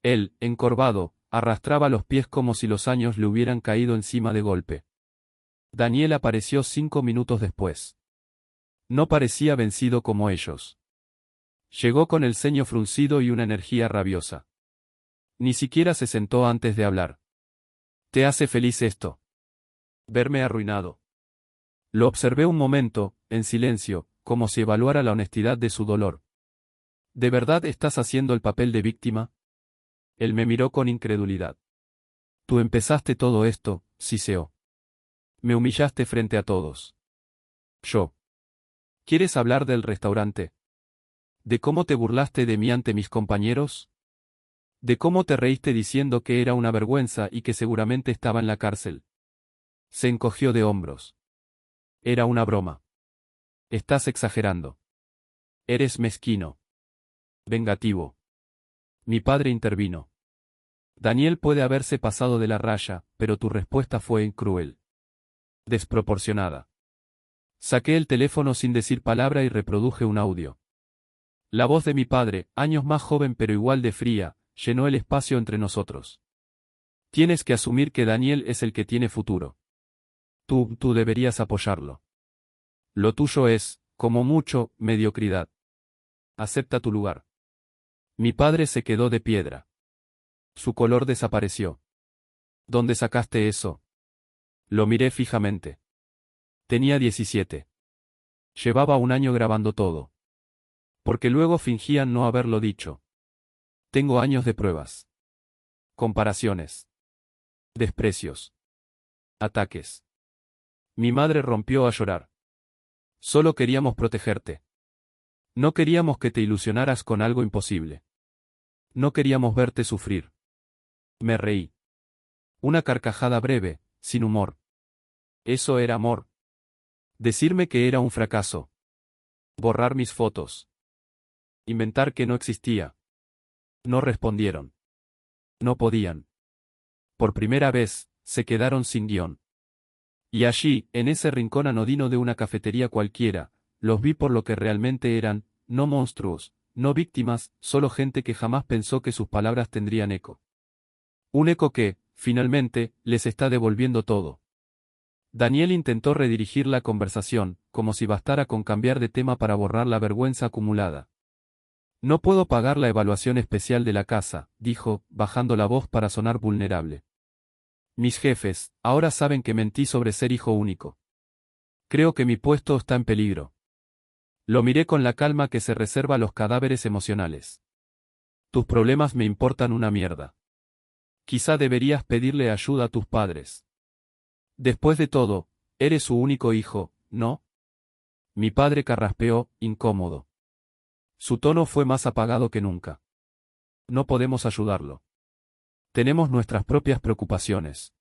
Él, encorvado, arrastraba los pies como si los años le hubieran caído encima de golpe. Daniel apareció 5 minutos después. No parecía vencido como ellos. Llegó con el ceño fruncido y una energía rabiosa. Ni siquiera se sentó antes de hablar. ¿Te hace feliz esto? Verme arruinado. Lo observé un momento, en silencio, como si evaluara la honestidad de su dolor. ¿De verdad estás haciendo el papel de víctima? Él me miró con incredulidad. Tú empezaste todo esto, siseó. Me humillaste frente a todos. Yo. ¿Quieres hablar del restaurante? ¿De cómo te burlaste de mí ante mis compañeros? ¿De cómo te reíste diciendo que era una vergüenza y que seguramente estaba en la cárcel? Se encogió de hombros. Era una broma. Estás exagerando. Eres mezquino. Vengativo. Mi padre intervino. Daniel puede haberse pasado de la raya, pero tu respuesta fue cruel. Desproporcionada. Saqué el teléfono sin decir palabra y reproduje un audio. La voz de mi padre, años más joven pero igual de fría, llenó el espacio entre nosotros. Tienes que asumir que Daniel es el que tiene futuro. Tú deberías apoyarlo. Lo tuyo es, como mucho, mediocridad. Acepta tu lugar. Mi padre se quedó de piedra. Su color desapareció. ¿Dónde sacaste eso? Lo miré fijamente. Tenía 17. Llevaba un año grabando todo. Porque luego fingían no haberlo dicho. Tengo años de pruebas. Comparaciones. Desprecios. Ataques. Mi madre rompió a llorar. Solo queríamos protegerte. No queríamos que te ilusionaras con algo imposible. No queríamos verte sufrir. Me reí. Una carcajada breve, sin humor. Eso era amor. Decirme que era un fracaso. Borrar mis fotos. Inventar que no existía. No respondieron. No podían. Por primera vez, se quedaron sin guión. Y allí, en ese rincón anodino de una cafetería cualquiera, los vi por lo que realmente eran, no monstruos, no víctimas, solo gente que jamás pensó que sus palabras tendrían eco. Un eco que, finalmente, les está devolviendo todo. Daniel intentó redirigir la conversación, como si bastara con cambiar de tema para borrar la vergüenza acumulada. No puedo pagar la evaluación especial de la casa, dijo, bajando la voz para sonar vulnerable. Mis jefes, ahora saben que mentí sobre ser hijo único. Creo que mi puesto está en peligro. Lo miré con la calma que se reserva a los cadáveres emocionales. Tus problemas me importan una mierda. Quizá deberías pedirle ayuda a tus padres. Después de todo, eres su único hijo, ¿no? Mi padre carraspeó, incómodo. Su tono fue más apagado que nunca. No podemos ayudarlo. Tenemos nuestras propias preocupaciones.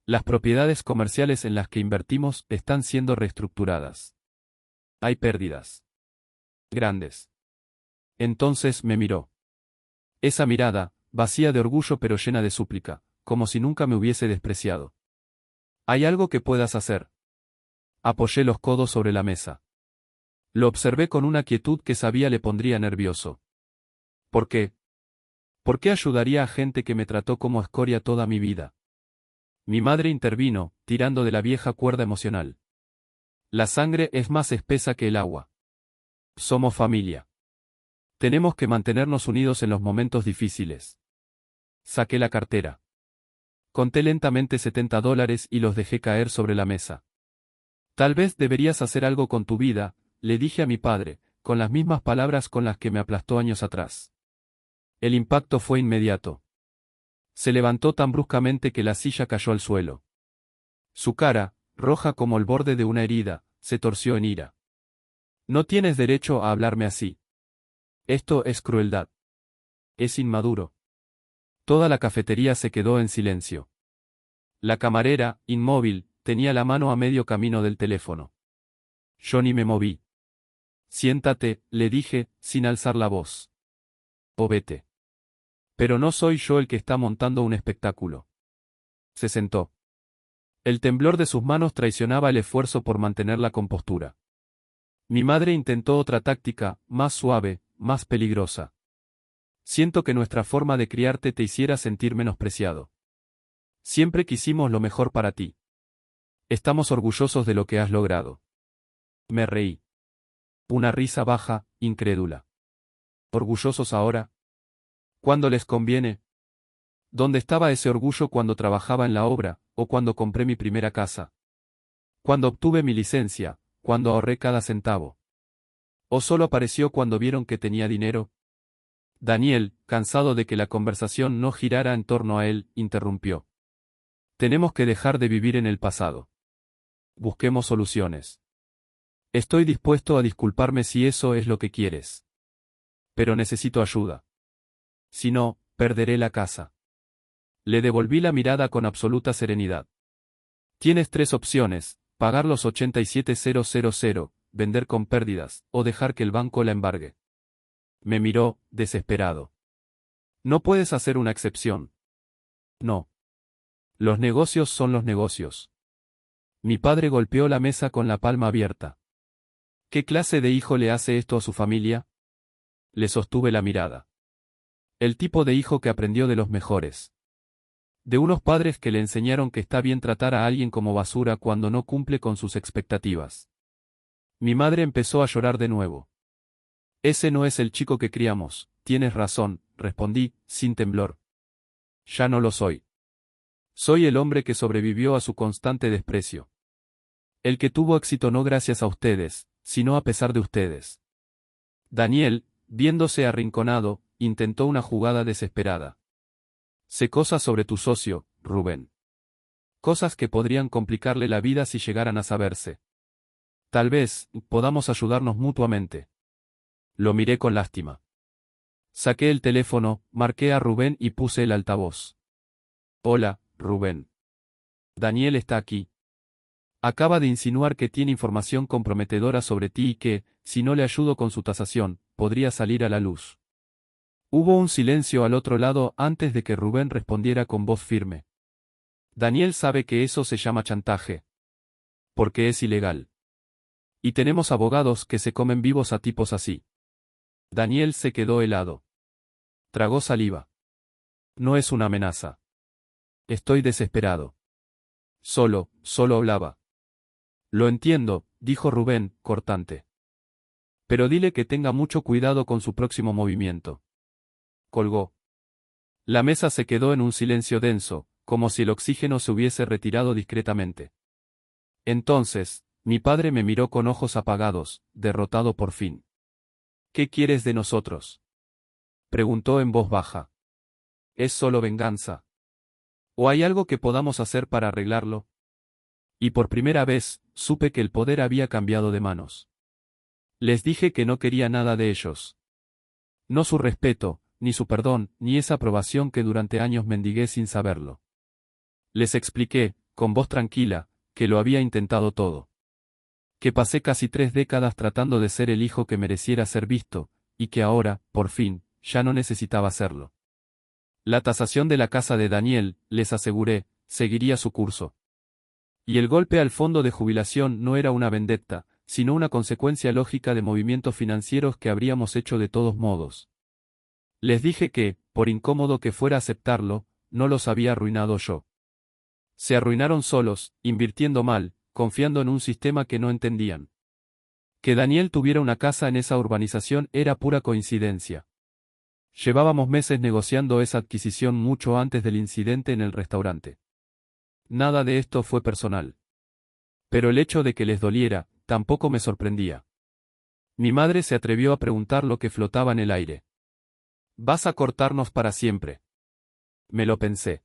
Las propiedades comerciales en las que invertimos están siendo reestructuradas. Hay pérdidas. Grandes. Entonces me miró. Esa mirada, vacía de orgullo pero llena de súplica, como si nunca me hubiese despreciado. ¿Hay algo que puedas hacer? Apoyé los codos sobre la mesa. Lo observé con una quietud que sabía le pondría nervioso. ¿Por qué? ¿Por qué ayudaría a gente que me trató como escoria toda mi vida? Mi madre intervino, tirando de la vieja cuerda emocional. La sangre es más espesa que el agua. Somos familia. Tenemos que mantenernos unidos en los momentos difíciles. Saqué la cartera. Conté lentamente $70 y los dejé caer sobre la mesa. Tal vez deberías hacer algo con tu vida, le dije a mi padre, con las mismas palabras con las que me aplastó años atrás. El impacto fue inmediato. Se levantó tan bruscamente que la silla cayó al suelo. Su cara, roja como el borde de una herida, se torció en ira. No tienes derecho a hablarme así. Esto es crueldad. Es inmaduro. Toda la cafetería se quedó en silencio. La camarera, inmóvil, tenía la mano a medio camino del teléfono. Yo ni me moví. Siéntate, le dije, sin alzar la voz. O vete. Pero no soy yo el que está montando un espectáculo. Se sentó. El temblor de sus manos traicionaba el esfuerzo por mantener la compostura. Mi madre intentó otra táctica, más suave, más peligrosa. Siento que nuestra forma de criarte te hiciera sentir menospreciado. Siempre quisimos lo mejor para ti. Estamos orgullosos de lo que has logrado. Me reí. Una risa baja, incrédula. ¿Orgullosos ahora? ¿Cuándo les conviene? ¿Dónde estaba ese orgullo cuando trabajaba en la obra, o cuando compré mi primera casa? Cuando obtuve mi licencia, cuando ahorré cada centavo. ¿O solo apareció cuando vieron que tenía dinero? Daniel, cansado de que la conversación no girara en torno a él, interrumpió. Tenemos que dejar de vivir en el pasado. Busquemos soluciones. Estoy dispuesto a disculparme si eso es lo que quieres. Pero necesito ayuda. Si no, perderé la casa. Le devolví la mirada con absoluta serenidad. Tienes 3 opciones: pagar los $87,000, vender con pérdidas, o dejar que el banco la embargue. Me miró, desesperado. No puedes hacer una excepción. No. Los negocios son los negocios. Mi padre golpeó la mesa con la palma abierta. ¿Qué clase de hijo le hace esto a su familia? Le sostuve la mirada. El tipo de hijo que aprendió de los mejores. De unos padres que le enseñaron que está bien tratar a alguien como basura cuando no cumple con sus expectativas. Mi madre empezó a llorar de nuevo. Ese no es el chico que criamos, tienes razón, respondí, sin temblor. Ya no lo soy. Soy el hombre que sobrevivió a su constante desprecio. El que tuvo éxito no gracias a ustedes, sino a pesar de ustedes. Daniel, viéndose arrinconado, intentó una jugada desesperada. Sé cosas sobre tu socio, Rubén. Cosas que podrían complicarle la vida si llegaran a saberse. Tal vez, podamos ayudarnos mutuamente. Lo miré con lástima. Saqué el teléfono, marqué a Rubén y puse el altavoz. Hola, Rubén. Daniel está aquí. Acaba de insinuar que tiene información comprometedora sobre ti y que, si no le ayudo con su tasación, podría salir a la luz. Hubo un silencio al otro lado antes de que Rubén respondiera con voz firme. Daniel sabe que eso se llama chantaje. Porque es ilegal. Y tenemos abogados que se comen vivos a tipos así. Daniel se quedó helado. Tragó saliva. No es una amenaza. Estoy desesperado. Solo hablaba. Lo entiendo, dijo Rubén, cortante. Pero dile que tenga mucho cuidado con su próximo movimiento. Colgó. La mesa se quedó en un silencio denso, como si el oxígeno se hubiese retirado discretamente. Entonces, mi padre me miró con ojos apagados, derrotado por fin. ¿Qué quieres de nosotros? Preguntó en voz baja. ¿Es solo venganza? ¿O hay algo que podamos hacer para arreglarlo? Y por primera vez, supe que el poder había cambiado de manos. Les dije que no quería nada de ellos. No su respeto, ni su perdón, ni esa aprobación que durante años mendigué sin saberlo. Les expliqué, con voz tranquila, que lo había intentado todo. Que pasé casi 3 décadas tratando de ser el hijo que mereciera ser visto, y que ahora, por fin, ya no necesitaba hacerlo. La tasación de la casa de Daniel, les aseguré, seguiría su curso. Y el golpe al fondo de jubilación no era una vendetta, sino una consecuencia lógica de movimientos financieros que habríamos hecho de todos modos. Les dije que, por incómodo que fuera aceptarlo, no los había arruinado yo. Se arruinaron solos, invirtiendo mal, confiando en un sistema que no entendían. Que Daniel tuviera una casa en esa urbanización era pura coincidencia. Llevábamos meses negociando esa adquisición mucho antes del incidente en el restaurante. Nada de esto fue personal. Pero el hecho de que les doliera, tampoco me sorprendía. Mi madre se atrevió a preguntar lo que flotaba en el aire. ¿Vas a cortarnos para siempre? Me lo pensé.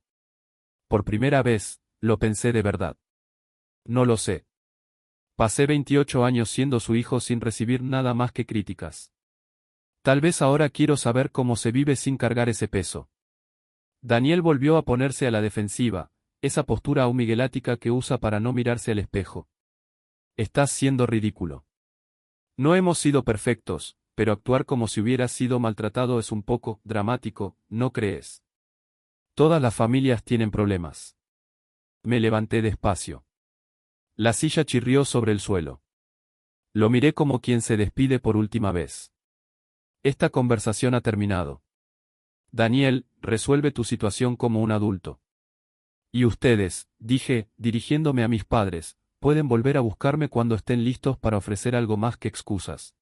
Por primera vez, lo pensé de verdad. No lo sé. Pasé 28 años siendo su hijo sin recibir nada más que críticas. Tal vez ahora quiero saber cómo se vive sin cargar ese peso. Daniel volvió a ponerse a la defensiva, esa postura humiguelática que usa para no mirarse al espejo. Estás siendo ridículo. No hemos sido perfectos, pero actuar como si hubieras sido maltratado es un poco dramático, ¿no crees? Todas las familias tienen problemas. Me levanté despacio. La silla chirrió sobre el suelo. Lo miré como quien se despide por última vez. Esta conversación ha terminado. Daniel, resuelve tu situación como un adulto. Y ustedes, dije, dirigiéndome a mis padres, pueden volver a buscarme cuando estén listos para ofrecer algo más que excusas.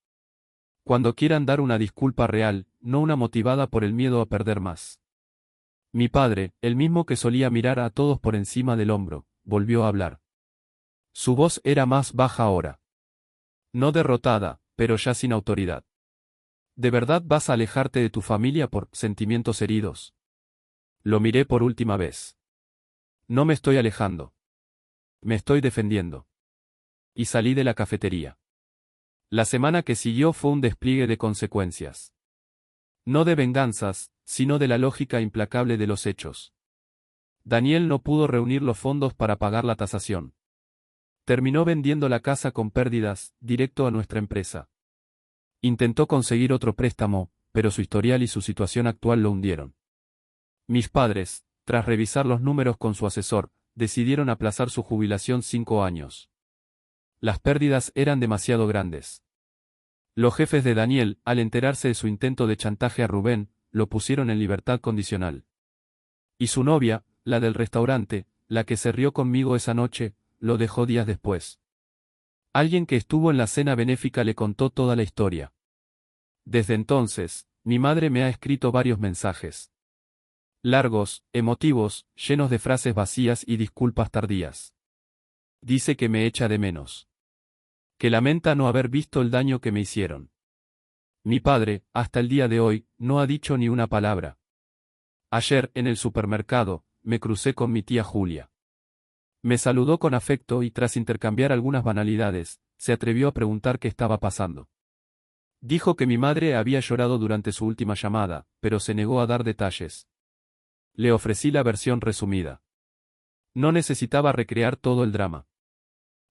Cuando quieran dar una disculpa real, no una motivada por el miedo a perder más. Mi padre, el mismo que solía mirar a todos por encima del hombro, volvió a hablar. Su voz era más baja ahora. No derrotada, pero ya sin autoridad. ¿De verdad vas a alejarte de tu familia por sentimientos heridos? Lo miré por última vez. No me estoy alejando. Me estoy defendiendo. Y salí de la cafetería. La semana que siguió fue un despliegue de consecuencias. No de venganzas, sino de la lógica implacable de los hechos. Daniel no pudo reunir los fondos para pagar la tasación. Terminó vendiendo la casa con pérdidas, directo a nuestra empresa. Intentó conseguir otro préstamo, pero su historial y su situación actual lo hundieron. Mis padres, tras revisar los números con su asesor, decidieron aplazar su jubilación 5 años. Las pérdidas eran demasiado grandes. Los jefes de Daniel, al enterarse de su intento de chantaje a Rubén, lo pusieron en libertad condicional. Y su novia, la del restaurante, la que se rió conmigo esa noche, lo dejó días después. Alguien que estuvo en la cena benéfica le contó toda la historia. Desde entonces, mi madre me ha escrito varios mensajes. Largos, emotivos, llenos de frases vacías y disculpas tardías. Dice que me echa de menos. Que lamenta no haber visto el daño que me hicieron. Mi padre, hasta el día de hoy, no ha dicho ni una palabra. Ayer, en el supermercado, me crucé con mi tía Julia. Me saludó con afecto y tras intercambiar algunas banalidades, se atrevió a preguntar qué estaba pasando. Dijo que mi madre había llorado durante su última llamada, pero se negó a dar detalles. Le ofrecí la versión resumida. No necesitaba recrear todo el drama.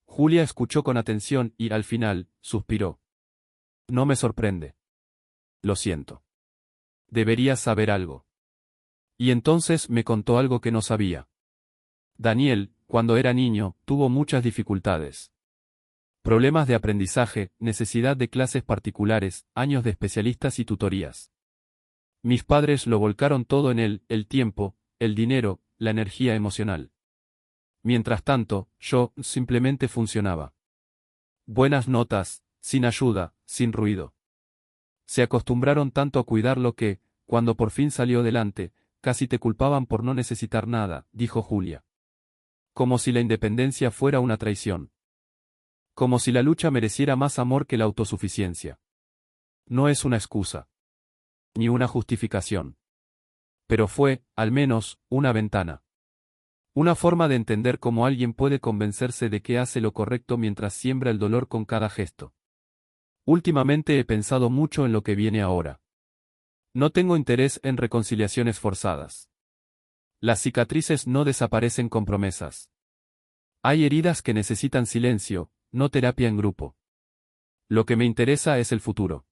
Julia escuchó con atención y, al final, suspiró. No me sorprende. Lo siento. Deberías saber algo. Y entonces me contó algo que no sabía. Daniel, cuando era niño, tuvo muchas dificultades. Problemas de aprendizaje, necesidad de clases particulares, años de especialistas y tutorías. Mis padres lo volcaron todo en él, el tiempo, el dinero, la energía emocional. Mientras tanto, yo, simplemente funcionaba. Buenas notas, sin ayuda, sin ruido. Se acostumbraron tanto a cuidarlo que, cuando por fin salió adelante, casi te culpaban por no necesitar nada, dijo Julia. Como si la independencia fuera una traición. Como si la lucha mereciera más amor que la autosuficiencia. No es una excusa. Ni una justificación. Pero fue, al menos, una ventana. Una forma de entender cómo alguien puede convencerse de que hace lo correcto mientras siembra el dolor con cada gesto. Últimamente he pensado mucho en lo que viene ahora. No tengo interés en reconciliaciones forzadas. Las cicatrices no desaparecen con promesas. Hay heridas que necesitan silencio, no terapia en grupo. Lo que me interesa es el futuro.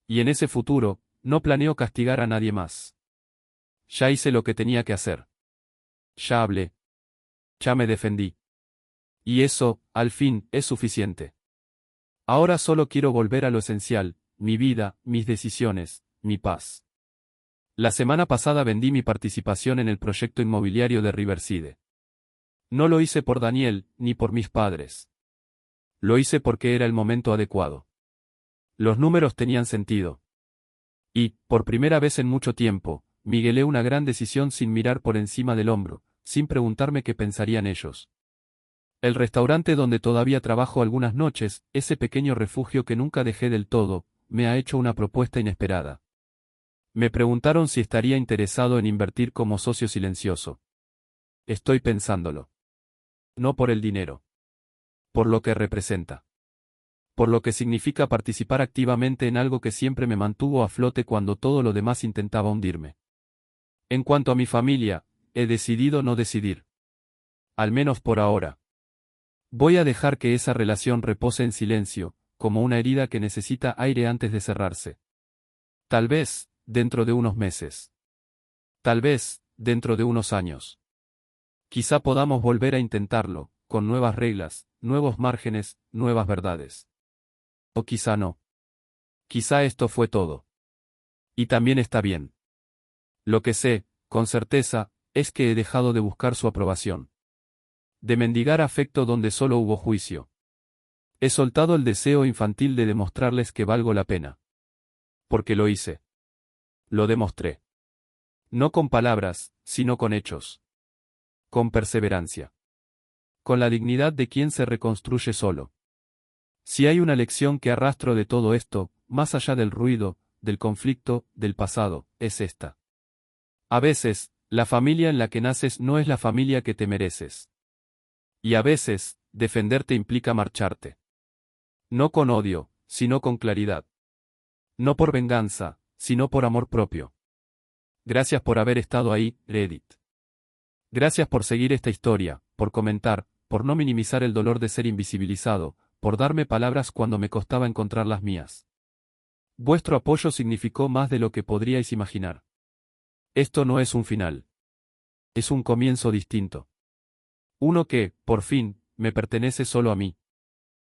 Y en ese futuro, no planeo castigar a nadie más. Ya hice lo que tenía que hacer. Ya hablé. Ya me defendí. Y eso, al fin, es suficiente. Ahora solo quiero volver a lo esencial, mi vida, mis decisiones, mi paz. La semana pasada vendí mi participación en el proyecto inmobiliario de Riverside. No lo hice por Daniel, ni por mis padres. Lo hice porque era el momento adecuado. Los números tenían sentido. Y, por primera vez en mucho tiempo, miguelé una gran decisión sin mirar por encima del hombro, sin preguntarme qué pensarían ellos. El restaurante donde todavía trabajo algunas noches, ese pequeño refugio que nunca dejé del todo, me ha hecho una propuesta inesperada. Me preguntaron si estaría interesado en invertir como socio silencioso. Estoy pensándolo. No por el dinero. Por lo que representa. Por lo que significa participar activamente en algo que siempre me mantuvo a flote cuando todo lo demás intentaba hundirme. En cuanto a mi familia, he decidido no decidir. Al menos por ahora. Voy a dejar que esa relación repose en silencio, como una herida que necesita aire antes de cerrarse. Tal vez, dentro de unos meses. Tal vez, dentro de unos años. Quizá podamos volver a intentarlo, con nuevas reglas, nuevos márgenes, nuevas verdades. O quizá no. Quizá esto fue todo. Y también está bien. Lo que sé, con certeza, es que he dejado de buscar su aprobación. De mendigar afecto donde solo hubo juicio. He soltado el deseo infantil de demostrarles que valgo la pena. Porque lo hice. Lo demostré. No con palabras, sino con hechos. Con perseverancia. Con la dignidad de quien se reconstruye solo. Si hay una lección que arrastro de todo esto, más allá del ruido, del conflicto, del pasado, es esta. A veces, la familia en la que naces no es la familia que te mereces. Y a veces, defenderte implica marcharte. No con odio, sino con claridad. No por venganza, sino por amor propio. Gracias por haber estado ahí, Reddit. Gracias por seguir esta historia, por comentar, por no minimizar el dolor de ser invisibilizado, por darme palabras cuando me costaba encontrar las mías. Vuestro apoyo significó más de lo que podríais imaginar. Esto no es un final. Es un comienzo distinto. Uno que, por fin, me pertenece solo a mí.